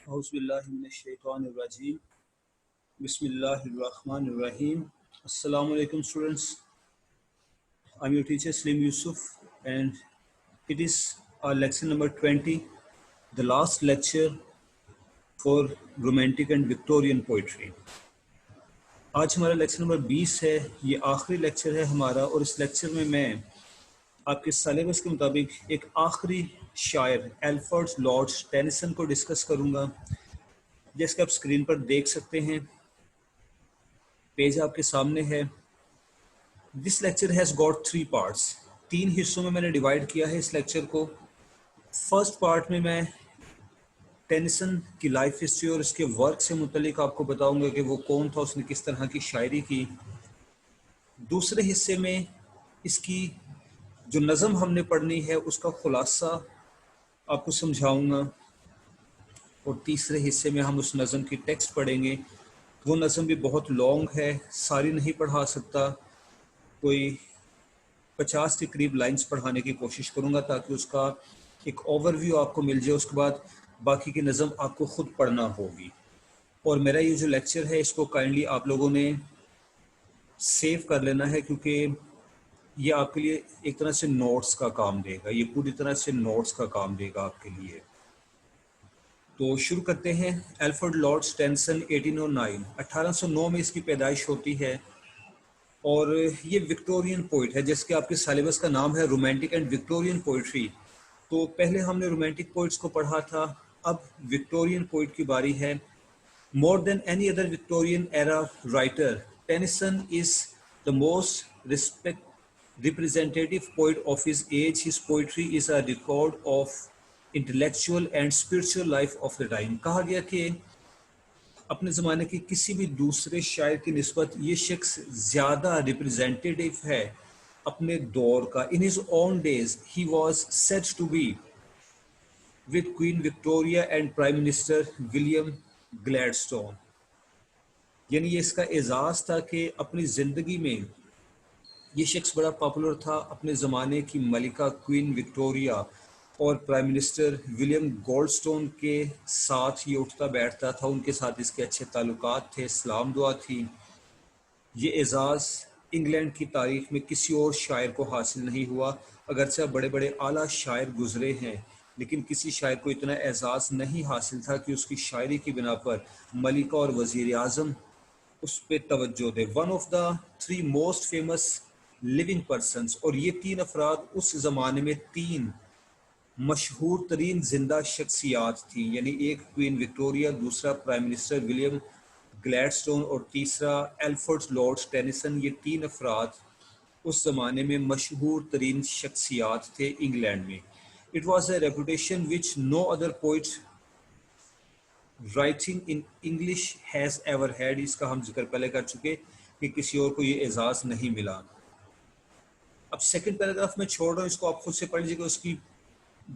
Auzubillahiminash-shaytanir-rajim. Bismillahir-rahmanir-rahim. Assalamu alaikum students. I'm your teacher Slim Yusuf and it is our lecture number 20, the last lecture for romantic and Victorian poetry. आज हमारा lecture number 20 है, ये आखिरी lecture है हमारा और इस लेक्चर में मैं आपके सिलेबस के मुताबिक एक आखिरी शायर एल्फ्रेड लॉर्ड टेनिसन को डिस्कस करूंगा, जैसे आप स्क्रीन पर देख सकते हैं। पेज आपके सामने है। This lecture has got 3 parts. 3 हिस्सों में मैंने डिवाइड किया है इस लेक्चर को। फर्स्ट पार्ट में मैं टेनिसन की लाइफ हिस्ट्री और इसके वर्क से मुतलिक आपको बताऊंगा कि वो कौन था, उसने किस तरह की शायरी की। दूसरे हिस्से में इसकी जो नज़म हमने पढ़नी है उसका खुलासा आपको समझाऊंगा और तीसरे हिस्से में हम उस नज़म की टेक्स्ट पढ़ेंगे। वो नज़म भी बहुत लॉन्ग है, सारी नहीं पढ़ा सकता, कोई 50 के करीब लाइंस पढ़ाने की कोशिश करूंगा ताकि उसका एक ओवरव्यू आपको मिल जाए। उसके बाद बाकी की नज़म आपको खुद पढ़ना होगी। और मेरा ये जो लेक्चर है इसको काइंडली आप लोगों ने सेव कर लेना है, क्योंकि ये आपके लिए एक तरह से नोट्स का काम देगा, ये पूरी तरह से नोट्स का काम देगा आपके लिए। तो शुरू करते हैं। एल्फ्रेड लॉर्ड टेनिसन 1809, 1809 में इसकी पैदाइश होती है और ये विक्टोरियन पोइट है, जिसके आपके सिलेबस का नाम है रोमांटिक एंड विक्टोरियन पोइट्री। तो पहले हमने रोमांटिक पोइट्स को पढ़ा था, अब विक्टोरियन पोइट की बारी है। More than any other Victorian era writer, Tennyson is the most representative poet of his age. His poetry is a record of intellectual and spiritual life of the time. कहा गया कि अपने ज़माने के किसी भी दूसरे शायर की निस्बत ये शख्स ज़्यादा रिप्रेजेंटेटिव है अपने दौर का। In his own days he was said to be with Queen Victoria and Prime Minister William Gladstone. यानी ये इसका एजाज़ था कि अपनी ज़िंदगी में ये शख्स बड़ा पॉपुलर था, अपने ज़माने की मलिका क्वीन विक्टोरिया और प्राइम मिनिस्टर विलियम गोल्डस्टोन के साथ ये उठता बैठता था, उनके साथ इसके अच्छे ताल्लुकात थे, सलाम दुआ थी। ये एजाज़ इंग्लैंड की तारीख में किसी और शायर को हासिल नहीं हुआ। अगरचे बड़े बड़े आला शायर गुजरे हैं, लेकिन किसी शायर को इतना एजाज़ नहीं हासिल था कि उसकी शायरी की बिना पर मलिका और वज़ीर आज़म उस पर तवज्जो दे। One of the 3 most famous living persons, और ये 3 अफराद उस ज़माने में 3 मशहूर तरीन जिंदा शख्सियात थी। यानी एक क्वीन विक्टोरिया, दूसरा प्राइम मिनिस्टर विलियम ग्लैडस्टोन और तीसरा एल्फ्रेड लॉर्ड टेनिसन। ये 3 अफराद उस ज़माने में मशहूर तरीन शख्सियात थे इंग्लैंड में। It was a reputation which no other poet writing in English has ever had. इसका हम जिक्र पहले कर चुके कि किसी और को ये एजाज़ नहीं मिला। अब सेकंड पैराग्राफ में छोड़ रहा हूँ, इसको आप खुद से पढ़ लीजिएगा, उसकी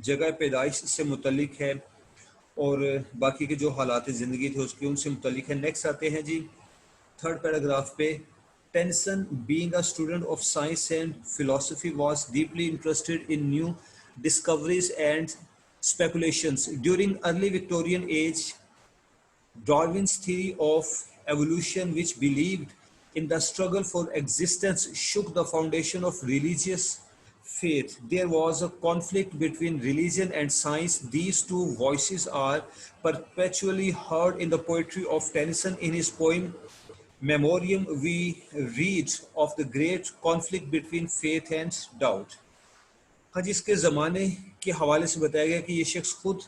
जगह पैदाइश से मुतलिक है और बाकी के जो हालात ज़िंदगी थे उसके उनसे मुतलिक है। नेक्स्ट आते हैं जी थर्ड पैराग्राफ पे। Tennyson being a student of science and philosophy was deeply interested in new discoveries and speculations. During early Victorian age, Darwin's theory of evolution, which believed in the struggle for existence, shook the foundation of religious faith. There was a conflict between religion and science. These two voices are perpetually heard in the poetry of Tennyson. In his poem Memoriam, we read of the great conflict between faith and doubt. हाँ, जिसके ज़माने के हवाले से बताया गया कि ये शख्स खुद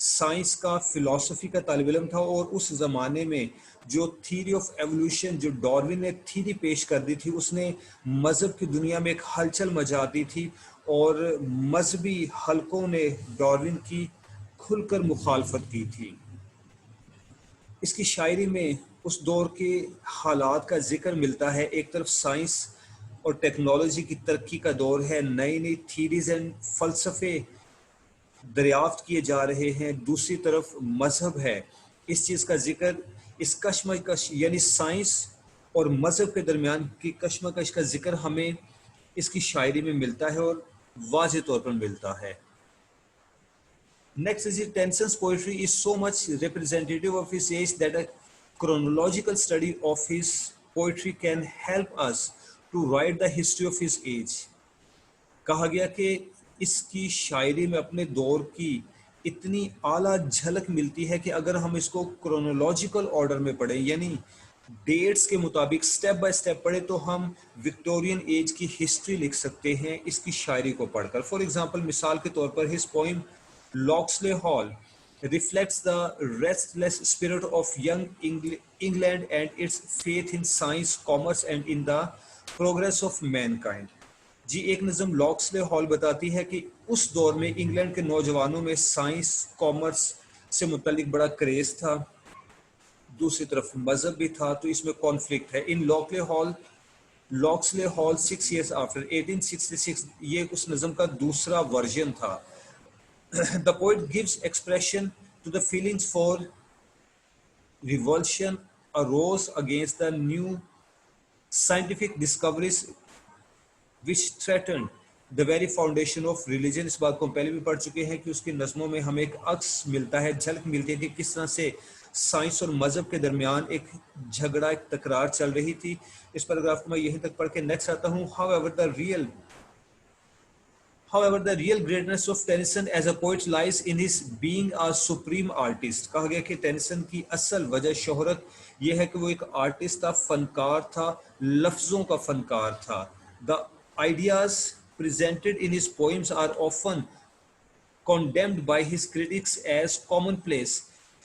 साइंस का, फिलॉसफी का तालिब इल्म था और उस ज़माने में जो थीरी ऑफ एवोल्यूशन, जो डार्विन ने थीरी पेश कर दी थी, उसने मज़हब की दुनिया में एक हलचल मचा दी थी और मजहबी हलकों ने डार्विन की खुलकर मुखालफत की थी। इसकी शायरी में उस दौर के हालात का जिक्र मिलता है। एक तरफ साइंस और टेक्नोलॉजी की तरक्की का दौर है, नई नई थीरीज एंड फ़लसफ़े दरियाफ्त किए जा रहे हैं, दूसरी तरफ मज़हब है। इस चीज़ का जिक्र, इस कशमकश यानी साइंस और मज़हब के दरमियान की कशमकश का जिक्र हमें इसकी शायरी में मिलता है और वाज़ेह तौर पर मिलता है। Next is it, Tenson's poetry is so much representative of his age that a chronological study of his poetry can help us to write the history of his age. कहा गया कि इसकी शायरी में अपने दौर की इतनी आला झलक मिलती है कि अगर हम इसको क्रोनोलॉजिकल ऑर्डर में पढ़ें, यानी डेट्स के मुताबिक स्टेप बाय स्टेप पढ़े, तो हम विक्टोरियन एज की हिस्ट्री लिख सकते हैं इसकी शायरी को पढ़कर. फॉर एग्जांपल, मिसाल के तौर पर his poem Locksley Hall reflects the restless spirit of young England and its faith in science, commerce and in the progress of mankind. जी, एक नज़म लॉक्सले हॉल बताती है कि उस दौर में इंग्लैंड के नौजवानों में साइंस, कॉमर्स से मुतल्लिक बड़ा क्रेज था, दूसरी तरफ मजहब भी था, तो इसमें कॉन्फ्लिक्ट है. इन लॉक्सले हॉल 6 years आफ्टर 1866, ये उस नज़म का दूसरा वर्जन था. The poet gives expression to the feelings for revulsion arose against the new scientific discoveries which threatened the very foundation of religion. इस बात को हम पहले भी पढ़ चुके हैं कि उसकी नज़मों में हमें एक अक्स मिलता है, झलक मिलती है कि किस तरह से साइंस और मजहब के दरमियान एक झगड़ा, एक तकरार चल रही थी. इस पैराग्राफ को मैं यहीं तक पढ़ के नेक्स्ट आता हूँ. However, the real greatness of Tennyson as a poet lies in his being a supreme artist. कहा गया कि टेनिसन की असल वजह शोहरत यह है कि वो एक आर्टिस्ट था, फनकार था, लफ्जों का फनकार था. The ideas presented in his poems are often condemned by his critics as commonplace.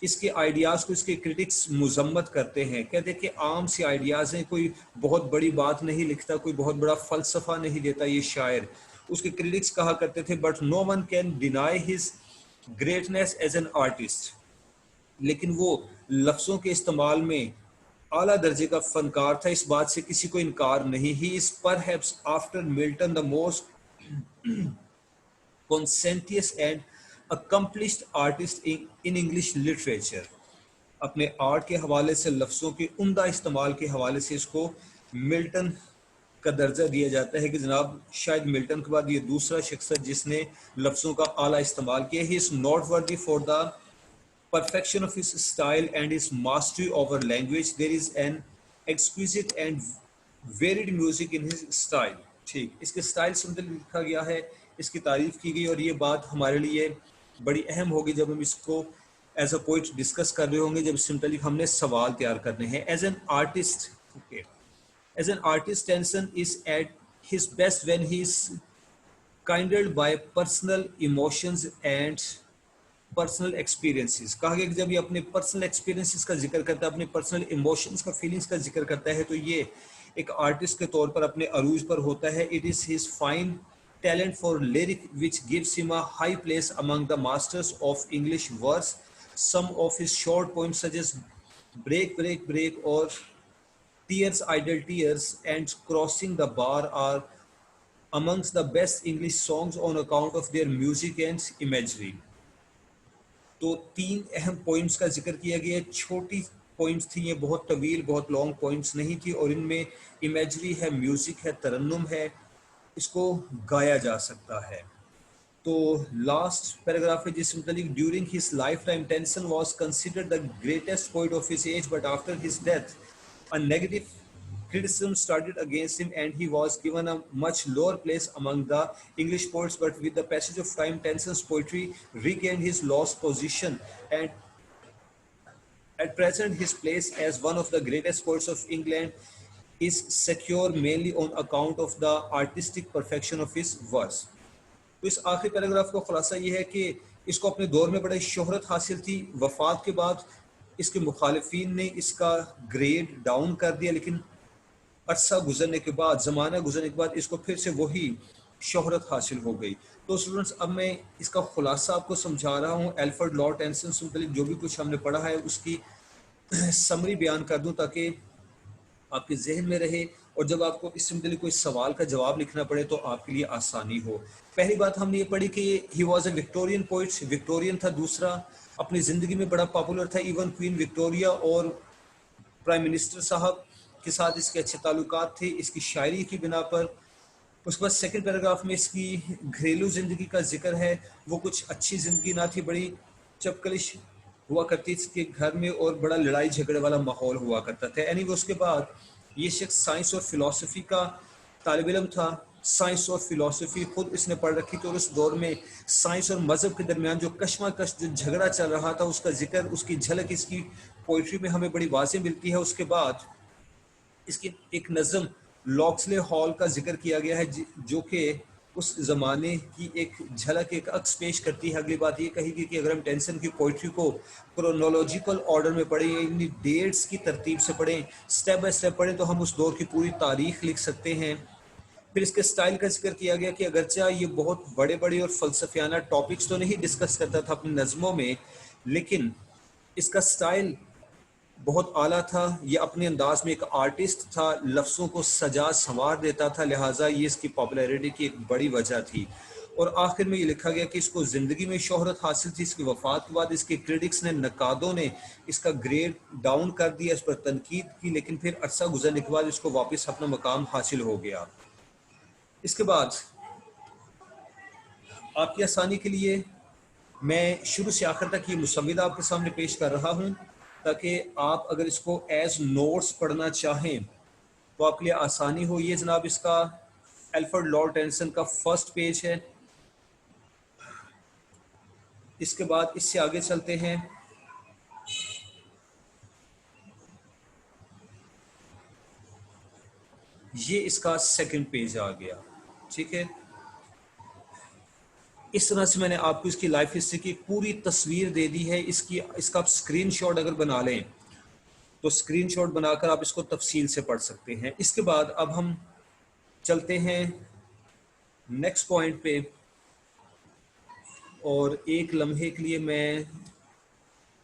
इसके आइडियाज़ को इसके क्रिटिक्स मुजम्मत करते हैं, कहते हैं कि आम सी आइडियाज़ हैं, कोई बहुत बड़ी बात नहीं लिखता, कोई बहुत बड़ा फ़लसफ़ा नहीं देता ये शायर. उसके क्रिटिक्स कहा करते थे, but no one can deny his greatness as an artist. लेकिन वो लफ्ज़ों के इस्तेमाल में आला दर्जे का फनकार था, इस बात से किसी को इनकार नहीं. He is perhaps after Milton the most conscientious and accomplished artist in English literature. अपने आर्ट के हवाले से, लफ्ज़ों के उम्दा इस्तेमाल के हवाले से इसको मिल्टन का दर्जा दिया जाता है कि जनाब शायद मिल्टन के बाद ये दूसरा शख्स है जिसने लफ्ज़ों का आला इस्तेमाल किया. He is noteworthy for the perfection of his style and his mastery over language. There is an exquisite and varied music in his style. ठीक, इसके स्टाइल से मतलब लिखा गया है, इसकी तारीफ की गई, और ये बात हमारे लिए बड़ी अहम होगी जब हम इसको एज अ पोइट डिस्कस कर रहे होंगे, जब इससे मुतालिक हमने सवाल तैयार करने हैं. As an artist, okay, as an artist Tennyson is at his best when he is kindled by personal emotions and personal experiences. कहा गया कि जब ये अपने पर्सनल एक्सपीरियंसेस का जिक्र करता है, अपने पर्सनल इमोशंस का, फीलिंग्स का जिक्र करता है, तो ये एक आर्टिस्ट के तौर पर अपने अरूज पर होता है. It is his fine talent for lyric which gives him a high place among the masters of English verse. Some of his short poems such as Break, Break, Break or Tears, Idle Tears and Crossing the Bar are amongst the best English songs on account of their music and imagery. तो 3 अहम poems का जिक्र किया गया. छोटी poems थी ये, बहुत तवील, बहुत लॉन्ग पोइम्स नहीं थी, और इनमें इमेजरी है, म्यूजिक है, तरन्नुम है, इसको गाया जा सकता है. तो लास्ट पैराग्राफ है जिस मुतालिक, during his life time tension was considered the greatest poet of his age, but after his death a negative criticism started against him and he was given a much lower place among the English poets. But with the passage of time, Tenson's poetry regained his lost position, and at present his place as one of the greatest poets of England is secure mainly on account of the artistic perfection of his verse. तो इस आखिरी paragraph का खुलासा ये है कि इसको अपने दौर में बड़ी शोहरत हासिल थी. वफात के बाद इसके मुखालिफिन ने इसका ग्रेड डाउन कर दिया, लेकिन अरसा गुजरने के बाद, ज़माना गुजरने के बाद इसको फिर से वही शोहरत हासिल हो गई. तो स्टूडेंट्स, अब मैं इसका खुलासा आपको समझा रहा हूँ. एल्फ्रेड लॉर्ड टेंसन से मुतालिक जो भी कुछ हमने पढ़ा है उसकी समरी बयान कर दूँ ताकि आपके जहन में रहे, और जब आपको इससे मुतालिक कोई सवाल का जवाब लिखना पड़े तो आपके लिए आसानी हो. पहली बात हमने ये पढ़ी कि he was a Victorian poet, Victorian था. दूसरा, अपनी ज़िंदगी में बड़ा पॉपुलर था, इवन क्वीन विक्टोरिया और प्राइम मिनिस्टर साहब के साथ इसके अच्छे ताल्लुकात थे. इसकी शायरी की बिना पर उसके बाद सेकंड पैराग्राफ में इसकी घरेलू जिंदगी का जिक्र है। वो कुछ अच्छी जिंदगी ना थी, बड़ी चपकलिश हुआ करती थी इसके घर में और बड़ा लड़ाई झगड़े वाला माहौल हुआ करता था। एनीवे उसके बाद ये शख्स साइंस और फिलॉसफी का तालिब इल्म था। साइंस और फिलॉसफी खुद इसने पढ़ रखी थी और उस दौर में साइंस और मजहब के दरमियान जो कशमकश जो झगड़ा चल रहा था उसका जिक्र, उसकी झलक इसकी पोइट्री में हमें बड़ी वाज़ेह मिलती है। उसके बाद इसकी एक नज़म लॉक्सले हॉल का जिक्र किया गया है जो कि उस ज़माने की एक झलक, एक अक्स पेश करती है। अगली बात ये कहेगी कि अगर हम टेंसन की पोइट्री को क्रोनोलॉजिकल ऑर्डर में पढ़ें, यानी डेट्स की तरतीब से पढ़ें, स्टेप बाय स्टेप पढ़ें, तो हम उस दौर की पूरी तारीख लिख सकते हैं। फिर इसके स्टाइल का जिक्र किया गया कि अगरचा ये बहुत बड़े बड़े और फलसफियाना टॉपिक्स तो नहीं डिस्कस करता था अपनी नज़मों में, लेकिन इसका स्टाइल बहुत आला था। ये अपने अंदाज में एक आर्टिस्ट था, लफ्ज़ों को सजा संवार देता था, लिहाजा ये इसकी पॉपुलैरिटी की एक बड़ी वजह थी। और आखिर में ये लिखा गया कि इसको ज़िंदगी में शोहरत हासिल थी। इसकी वफ़ात के बाद इसके क्रिटिक्स ने, नकादों ने इसका ग्रेड डाउन कर दिया, इस पर तनकीद की, लेकिन फिर अरसा गुजरने के बाद इसको वापस अपना मकाम हासिल हो गया। इसके बाद आपकी आसानी के लिए मैं शुरू से आखिर तक ये मुसव्विदा आपके सामने पेश कर रहा हूँ, ताकि आप अगर इसको एज नोट्स पढ़ना चाहें तो आपके लिए आसानी हो। ये जनाब इसका एल्फ्रेड लॉर्ड टेनिसन का फर्स्ट पेज है। इसके बाद इससे आगे चलते हैं। ये इसका सेकंड पेज आ गया, ठीक है। इस तरह से मैंने आपको इसकी लाइफ हिस्ट्री की पूरी तस्वीर दे दी है। इसका आप स्क्रीनशॉट अगर बना लें तो स्क्रीनशॉट बनाकर आप इसको तफसील से पढ़ सकते हैं। इसके बाद अब हम चलते हैं नेक्स्ट पॉइंट पे, और एक लम्हे के लिए मैं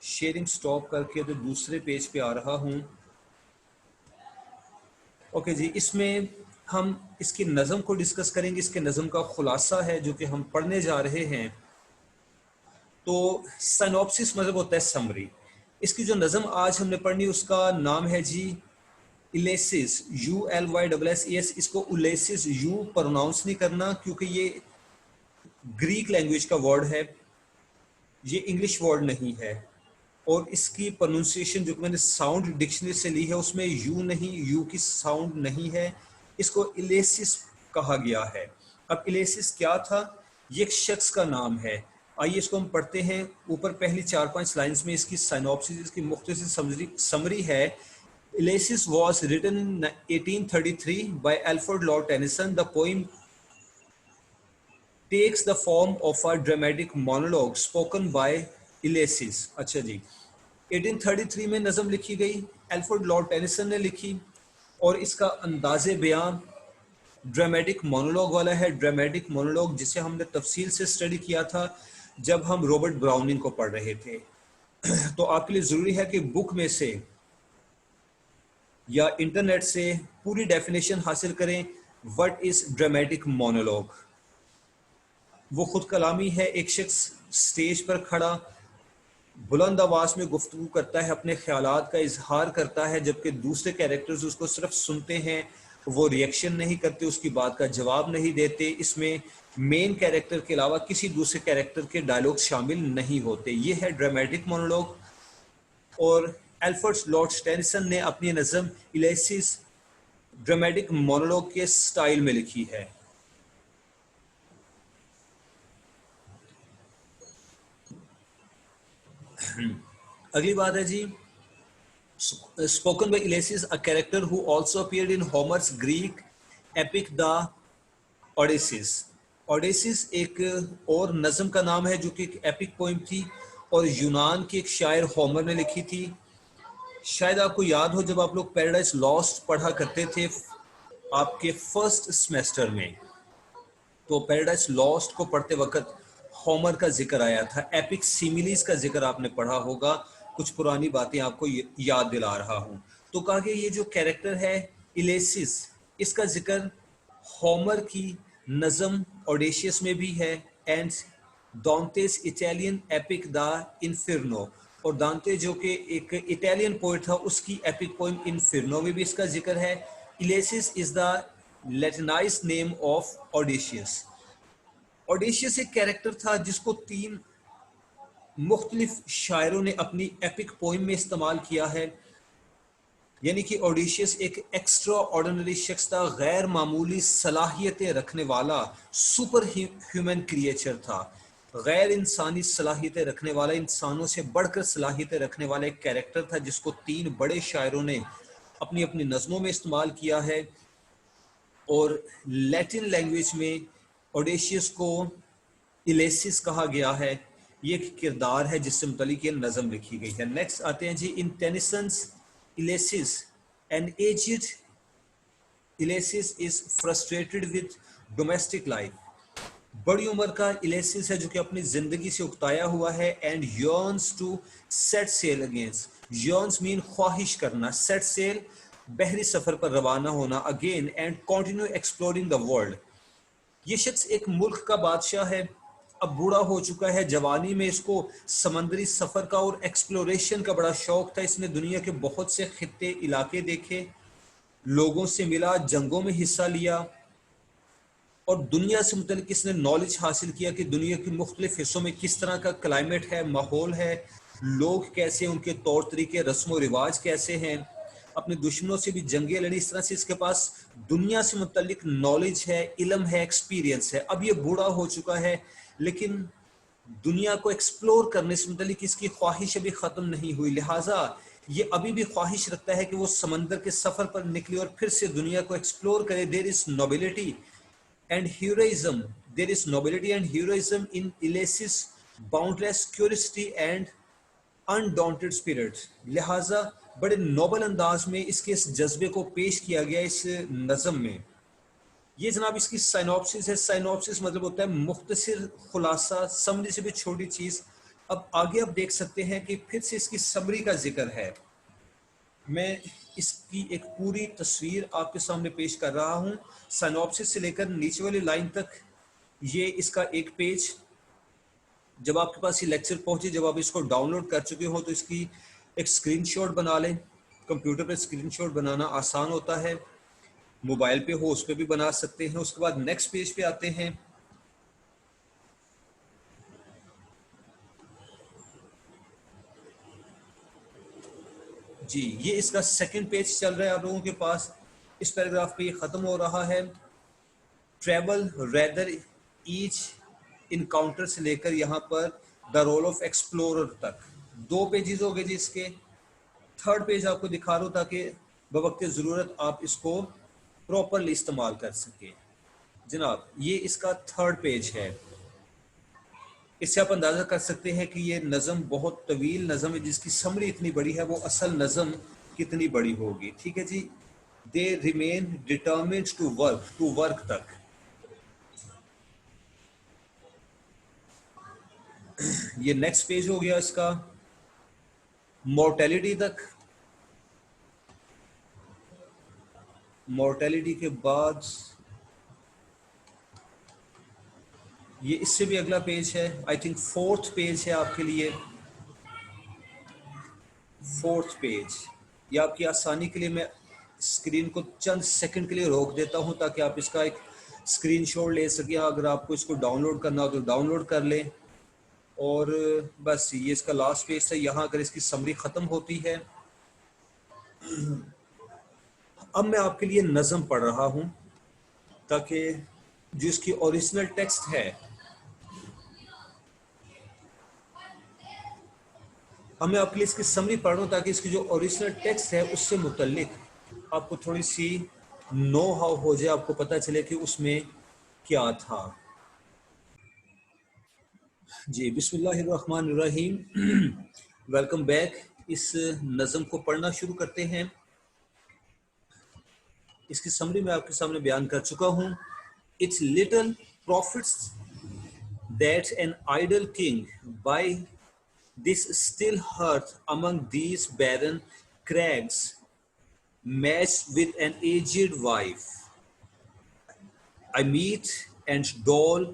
शेयरिंग स्टॉप करके तो दूसरे पेज पे आ रहा हूँ। ओके जी, इसमें हम इसकी नज़म को डिस्कस करेंगे। इसके नज़म का खुलासा है जो कि हम पढ़ने जा रहे हैं। तो सिनॉप्सिस मतलब होता है समरी। इसकी जो नज़म आज हमने पढ़नी उसका नाम है जी इलेसिस, ULYSES। इसको उलेसिस यू प्रोनाउंस नहीं करना क्योंकि ये ग्रीक लैंग्वेज का वर्ड है, ये इंग्लिश वर्ड नहीं है। और इसकी प्रोनाउंसिएशन जो मैंने साउंड डिक्शनरी से ली है उसमें यू नहीं, यू की साउंड नहीं है। इसको इलेसिस कहा गया है। अब इलेसिस क्या था? ये एक शख्स का नाम है। आइए इसको हम पढ़ते हैं। ऊपर पहली 4-5 लाइंस में इसकी साइनॉप्सिस, इसकी मुख्तसर समरी है। इलेसिस was written in 1833 by Alfred Lord Tennyson. The poem takes the form of a dramatic monologue spoken by Ulysses। अच्छा जी, 1833 में नज़म लिखी गई, एल्फ्रेड लॉर्ड टेनिसन ने लिखी, और इसका अंदाज़े बयान ड्रामेटिक मोनोलॉग वाला है। ड्रामेटिक मोनोलॉग जिसे हमने तफसील से स्टडी किया था जब हम रॉबर्ट ब्राउनिंग को पढ़ रहे थे। तो आपके लिए ज़रूरी है कि बुक में से या इंटरनेट से पूरी डेफिनेशन हासिल करें। What is dramatic monologue? वो खुद कलामी है। एक शख्स स्टेज पर खड़ा बुलंद आवाज में गुफ्तगू करता है, अपने ख्यालात का इजहार करता है, जबकि दूसरे कैरेक्टर्स उसको सिर्फ सुनते हैं, वो रिएक्शन नहीं करते, उसकी बात का जवाब नहीं देते। इसमें मेन कैरेक्टर के अलावा किसी दूसरे कैरेक्टर के डायलॉग शामिल नहीं होते। ये है ड्रामेटिक मोनोलॉग। और एल्फ्रेड लॉर्ड टेनिसन ने अपनी नज़म इलेसिस ड्रामेटिक मोनोलॉग के स्टाइल में लिखी है। अगली बात है जी, spoken by Ulysses, a character who also appeared in Homer's Greek epic The Odysseus। ओडेसिस एक और नज़म का नाम है जो कि एक एपिक पोइम थी और यूनान के एक शायर होमर ने लिखी थी। शायद आपको याद हो जब आप लोग पैराडाइज लॉस्ट पढ़ा करते थे आपके फर्स्ट सेमेस्टर में, तो पैराडाइज लॉस्ट को पढ़ते वक्त होमर का जिक्र आया था। एपिक सिमिलीज का जिक्र आपने पढ़ा होगा। कुछ पुरानी बातें आपको याद दिला रहा हूँ। तो कहा कि ये जो कैरेक्टर है इलेसिस, इसका जिक्र होमर की नज़म ओडेशियस में भी है, and Dante's Italian epic the Inferno, और दांते जो कि एक इटालियन पोइट था उसकी एपिक पोइम इन्फिर्नो में भी इसका जिक्र है। Ulysses is the Latinised name of Odysseus. Odysseus एक कैरेक्टर था जिसको 3 मुख्तलिफ शायरों ने अपनी एपिक पोइम में इस्तेमाल किया है। यानी कि ऑडिशियस एक एक्स्ट्रा ऑर्डिनरी शख्स था, गैर मामूली सलाहियतें रखने वाला सुपर ह्यूमन क्रिएचर था, गैर इंसानी सलाहियतें रखने वाला, इंसानों से बढ़कर सलाहियतें रखने वाला एक कैरेक्टर था जिसको 3 बड़े शायरों ने अपनी अपनी नज़मों में इस्तेमाल किया है। और लैटिन लैंग्वेज में ओडेशियस को इलेसिस कहा गया है। ये एक किरदार है जिससे मुतल्लिक ये नज़म लिखी गई है। नेक्स्ट आते हैं जी, in Tennyson's Ulysses an aged Ulysses is frustrated with domestic life. बड़ी उम्र का इलेसिस है जो कि अपनी जिंदगी से उकताया हुआ है। And yearns to set sail against, yearns mean ख्वाहिश करना, सेट सेल बहरी सफर पर रवाना होना, again and continue exploring the world. ये शख्स एक मुल्क का बादशाह है, अब बूढ़ा हो चुका है, जवानी में इसको समंदरी सफर का और एक्सप्लोरेशन का बड़ा शौक था। इसने दुनिया के बहुत से खित्ते इलाके देखे, लोगों से मिला, जंगों में हिस्सा लिया और दुनिया से मुतल्लिक इसने नॉलेज हासिल किया कि दुनिया के मुख्तलिफ हिस्सों में किस तरह का क्लाइमेट है, माहौल है, लोग कैसे, उनके तौर तरीके, रस्म व रिवाज कैसे हैं, अपने दुश्मनों से भी जंगें लड़ी। इस तरह से इसके पास दुनिया से मुतल्लिक नॉलेज है, इल्म है, एक्सपीरियंस है। अब ये बूढ़ा हो चुका है लेकिन दुनिया को एक्सप्लोर करने से मुतल्लिक इसकी ख्वाहिश अभी ख़त्म नहीं हुई, लिहाजा ये अभी भी ख्वाहिश रखता है कि वो समंदर के सफ़र पर निकले और फिर से दुनिया को एक्सप्लोर करे। There is nobility and heroism, there is nobility and heroism in Ulysses' boundless curiosity and undaunted spirit। लिहाजा बड़े नोबल अंदाज में इसके इस जज्बे को पेश किया गया इस नज़म में। ये जनाब इसकी साइनॉप्सिस है। साइनॉप्सिस मतलब होता है मुख्तसर खुलासा, समरी से भी छोटी चीज़। अब आगे आप देख सकते हैं कि फिर से इसकी समरी का जिक्र है। मैं इसकी एक पूरी तस्वीर आपके सामने पेश कर रहा हूँ, साइनॉप्सिस से लेकर नीचे वाली लाइन तक। ये इसका एक पेज। जब आपके पास ये लेक्चर पहुँचे, जब आप इसको डाउनलोड कर चुके हो तो इसकी एक स्क्रीनशॉट बना लें। कंप्यूटर पे स्क्रीनशॉट बनाना आसान होता है, मोबाइल पे हो उस पर भी बना सकते हैं। उसके बाद नेक्स्ट पेज पे आते हैं। जी, ये इसका सेकंड पेज चल रहा है आप लोगों के पास। इस पैराग्राफ पे ये ख़त्म हो रहा है। ट्रेवल रेदर ईच इनकाउंटर से लेकर यहाँ पर द रोल ऑफ एक्सप्लोरर तक 2 पेजेस हो गए जी इसके। थर्ड पेज आपको दिखा रहा हूँ ताकि बवक्त ज़रूरत आप इसको प्रॉपरली इस्तेमाल कर सकें। जनाब ये इसका थर्ड पेज है। इससे आप अंदाज़ा कर सकते हैं कि ये नज़म बहुत तवील नज़म है जिसकी समरी इतनी बड़ी है, वो असल नज़म कितनी बड़ी होगी। ठीक है जी। They remain determined to work तक। ये नेक्स्ट पेज हो गया इसका। मॉर्टेलिटी तक। मॉर्टेलिटी के बाद ये इससे भी अगला पेज है, आई थिंक फोर्थ पेज है आपके लिए। फोर्थ पेज, ये आपकी आसानी के लिए मैं स्क्रीन को चंद सेकंड के लिए रोक देता हूं ताकि आप इसका एक स्क्रीनशॉट ले सकें। अगर आपको इसको डाउनलोड करना हो तो डाउनलोड कर लें। और बस ये इसका लास्ट पेज है। यहाँ अगर इसकी समरी ख़त्म होती है। अब मैं आपके लिए नज़म पढ़ रहा हूँ ताकि जो इसकी ओरिजिनल टेक्स्ट है, अब मैं आपके लिए इसकी समरी पढ़ रहा हूँ ताकि इसकी जो ओरिजिनल टेक्स्ट है उससे मुतल्लिक आपको थोड़ी सी नो हाउ हो जाए, आपको पता चले कि उसमें क्या था। जी, बिस्मिल्लाहिर्रहमानिर्रहीम। Welcome back. इस नज़म को पढ़ना शुरू करते हैं। इसकी समरी मैं आपके सामने बयान कर चुका हूँ। It's little profits that an idle king by this still hearth among these barren crags matched with an aged wife. I meet and dole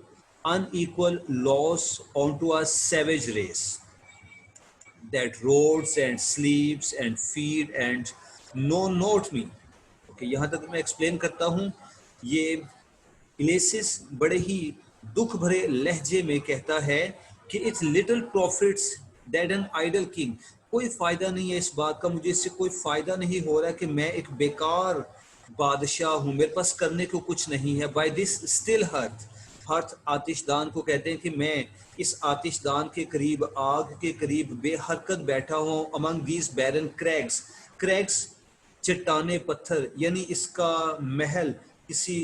unequal loss onto a savage race that roars and sleeps and feed and know not me. Okay, यहाँ तक मैं explain करता हूँ। ये इलेसिस बड़े ही दुख भरे लहजे में कहता है कि it's little profits that an idle king, कोई फायदा नहीं है इस बात का, मुझे इससे कोई फायदा नहीं हो रहा कि मैं एक बेकार बादशाह हूं, मेरे पास करने को कुछ नहीं है। By this still hearth, hearth आतिशदान को कहते हैं कि मैं इस आतिशदान के करीब, आग के करीब बेहरकत बैठा हूं, अमंग दीज बैरन क्रैग्स, क्रैग्स चट्टाने पत्थर, यानी इसका महल किसी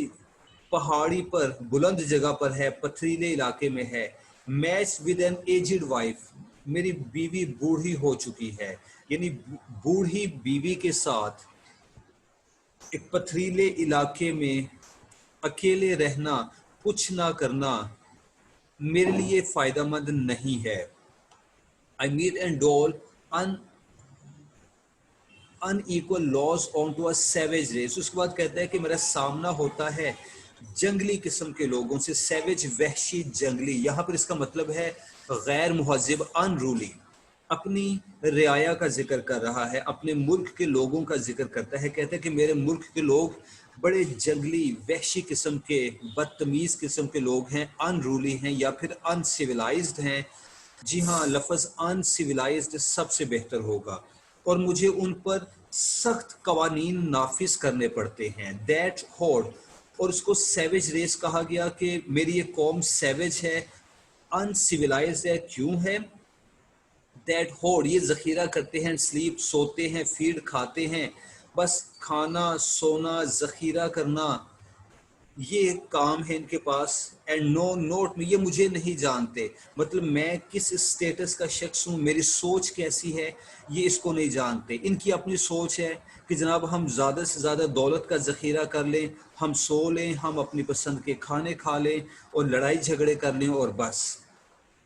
पहाड़ी पर बुलंद जगह पर है, पथरीले इलाके में है। Match with an aged wife, मेरी बीवी बूढ़ी हो चुकी है, यानी बूढ़ी बीवी के साथ एक पथरीले इलाके में अकेले रहना, कुछ ना करना मेरे लिए फायदेमंद नहीं है। I mete and dole unequal laws unto a savage race. उसके बाद कहता है कि मेरा सामना होता है जंगली किस्म के लोगों से, सैवेज वहशी जंगली, यहाँ पर इसका मतलब है गैर मुहज़्ज़िब, अनरूली। अपनी रियाया का जिक्र कर रहा है, अपने मुल्क के लोगों का जिक्र करता है, कहता है कि मेरे मुल्क के लोग बड़े जंगली वहशी किस्म के, बदतमीज किस्म के लोग हैं, अनरूली हैं या फिर अनसिविलाइज्ड हैं। जी हाँ, लफ्ज़ अनसिविलाइज्ड सबसे बेहतर होगा। और मुझे उन पर सख्त कवानीन नाफिज करने पड़ते हैं। दैट हॉर्ड, और उसको सैवेज रेस कहा गया कि मेरी ये कौम सैवेज है, अनसिविलाइज्ड है। क्यों है? दैट होर्ड, ये जखीरा करते हैं, स्लीप सोते हैं, फीड खाते हैं, बस खाना सोना जखीरा करना, ये काम है इनके पास। एंड नो नोट में, ये मुझे नहीं जानते, मतलब मैं किस स्टेटस का शख्स हूँ, मेरी सोच कैसी है, ये इसको नहीं जानते। इनकी अपनी सोच है कि जनाब हम ज़्यादा से ज़्यादा दौलत का ज़ख़ीरा कर लें, हम सो लें, हम अपनी पसंद के खाने खा लें और लड़ाई झगड़े कर लें और बस।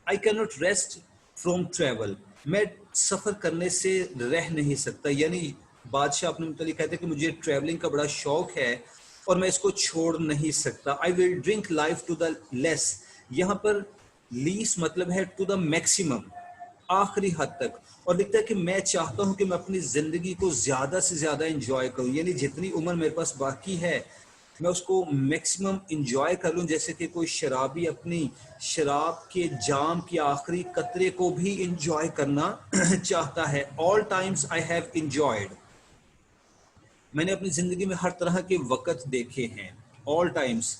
I can not rest from travel, मैं सफ़र करने से रह नहीं सकता, यानी बादशाह अपने मुतालिक कहते हैं कि मुझे ट्रैवलिंग का बड़ा शौक है और मैं इसको छोड़ नहीं सकता। I will drink life to the lees, यहाँ पर लीस मतलब है टू द मैक्सिमम, आखिरी हद तक। और लिखता है कि मैं चाहता हूं कि मैं अपनी ज़िंदगी को ज़्यादा से ज़्यादा इंजॉय करूं, यानी जितनी उम्र मेरे पास बाकी है मैं उसको मैक्सिमम इंजॉय कर लूं, जैसे कि कोई शराबी अपनी शराब के जाम के आखिरी कतरे को भी इंजॉय करना चाहता है। All times I have enjoyed, मैंने अपनी ज़िंदगी में हर तरह के वक़्त देखे हैं। All times,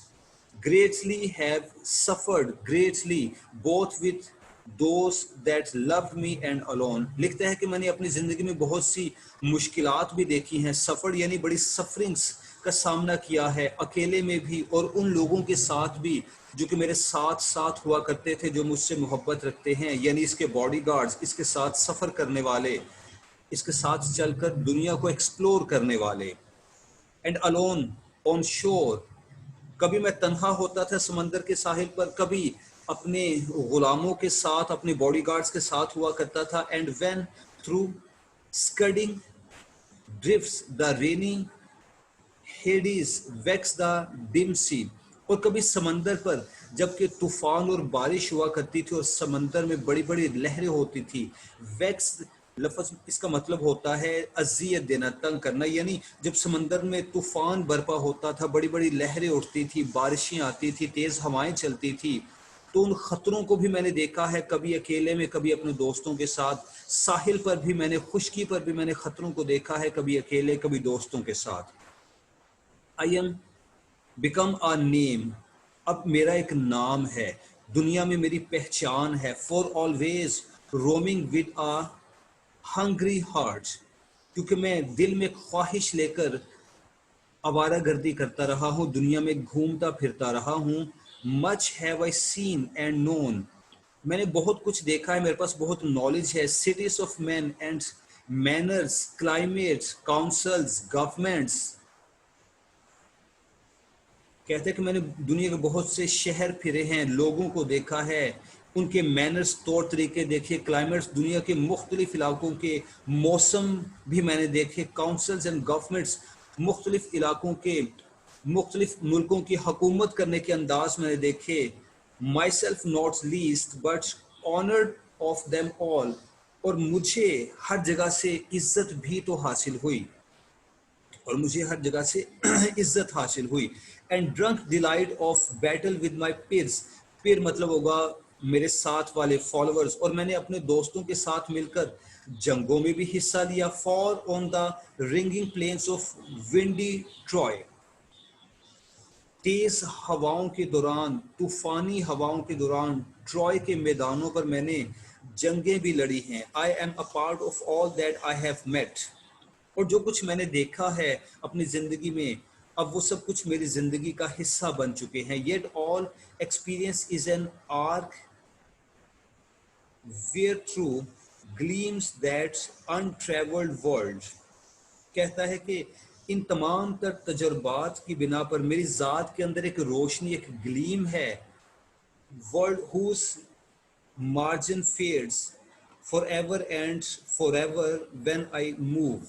greatly have suffered greatly both with those that loved me and alone, लिखता है कि मैंने अपनी ज़िंदगी में बहुत सी मुश्किलात भी देखी हैं, सफ़र यानी बड़ी सफरिंग्स का सामना किया है, अकेले में भी और उन लोगों के साथ भी जो कि मेरे साथ साथ हुआ करते थे, जो मुझसे मोहब्बत रखते हैं, यानी इसके बॉडीगार्ड्स, इसके साथ सफ़र करने वाले, इसके साथ चलकर दुनिया को एक्सप्लोर करने वाले। एंड अलोन ऑन शोर, कभी मैं तन्हा होता था समंदर के साहिल पर, कभी अपने गुलामों के साथ, अपने बॉडीगार्ड्स के साथ हुआ करता था। And when through scudding drifts the rainy Hyades vex the dim sea, और कभी समंदर पर जबकि तूफान और बारिश हुआ करती थी और समंदर में बड़ी बड़ी लहरें होती थी। वेक्स लफ्ज़ इसका मतलब होता है अजियत देना, तंग करना, यानी जब समंदर में तूफान बरपा होता था, बड़ी बड़ी लहरें उठती थी, बारिशें आती थी, तेज़ हवाएं चलती थी, तो उन खतरों को भी मैंने देखा है, कभी अकेले में, कभी अपने दोस्तों के साथ। साहिल पर भी मैंने, खुश्की पर भी मैंने खतरों को देखा है, कभी अकेले कभी दोस्तों के साथ। I am become a name, अब मेरा एक नाम है, दुनिया में मेरी पहचान है। For always roaming with a hungry heart, क्योंकि मैं दिल में ख्वाहिश लेकर आवारागर्दी करता रहा हूँ, दुनिया में घूमता फिरता रहा हूँ। Much have I seen and known, मैंने बहुत कुछ देखा है, मेरे पास बहुत नॉलेज है। Cities of man and manners, climates, councils, governments, कहते हैं कि मैंने दुनिया के बहुत से शहर फिरे हैं, लोगों को देखा है, उनके मैनर्स, तौर तरीके देखे, क्लाइमेट्स, दुनिया के मुख्तलिफ इलाकों के मौसम भी मैंने देखे, काउंसिल्स एंड गवर्नमेंट्स, मुख्तलिफ इलाकों के, मुख्तलिफ मुल्कों की हुकूमत करने के अंदाज मैंने देखे। My self not least but honoured of them all, और मुझे हर जगह से इज्जत भी तो हासिल हुई, और मुझे हर जगह से इज्जत हासिल हुई। And drunk delight of battle with my pairs. Pair मतलब होगा मेरे साथ वाले फॉलोअर्स, और मैंने अपने दोस्तों के साथ मिलकर जंगों में भी हिस्सा लिया। For on the ringing plains of windy Troy, तेज हवाओं के दौरान, तूफानी हवाओं के दौरान ट्रॉय के मैदानों पर मैंने जंगें भी लड़ी हैं। I am a part of all that I have met, और जो कुछ मैंने देखा है अपनी जिंदगी में, अब वो सब कुछ मेरी जिंदगी का हिस्सा बन चुके हैं। Yet all experience is an arch where through gleams that untravelled world. कहता है कि इन तमाम तर तजुर्बात की बिना पर मेरी ज़ात के अंदर एक रोशनी, एक ग्लीम है। World whose margin fades for ever and for ever when I move.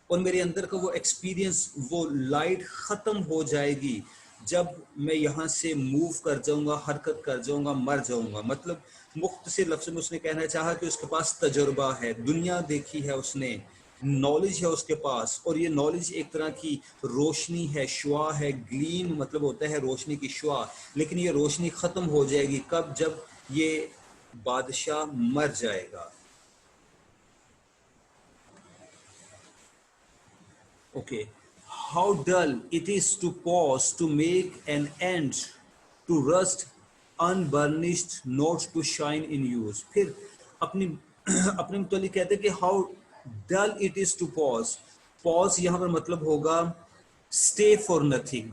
और मेरे अंदर का वो एक्सपीरियंस, वो लाइट ख़त्म हो जाएगी जब मैं यहाँ से मूव कर जाऊँगा, हरकत कर जाऊँगा, मर जाऊँगा। मतलब मुख्तसर लफ्ज़ों में उसने कहना चाहा कि उसके पास तजुर्बा है, दुनिया देखी है उसने, नॉलेज है उसके पास, और ये नॉलेज एक तरह की रोशनी है, शुआ है। ग्लीम मतलब होता है रोशनी की शुआ, लेकिन ये रोशनी ख़त्म हो जाएगी कब? जब ये बादशाह मर जाएगा। Okay. How dull it is to pause to make an end, to rust unburnished, not to shine in use. फिर अपनी अपने मुतालिक कहते हैं कि how dull it is to pause. Pause यहाँ पर मतलब होगा stay for nothing,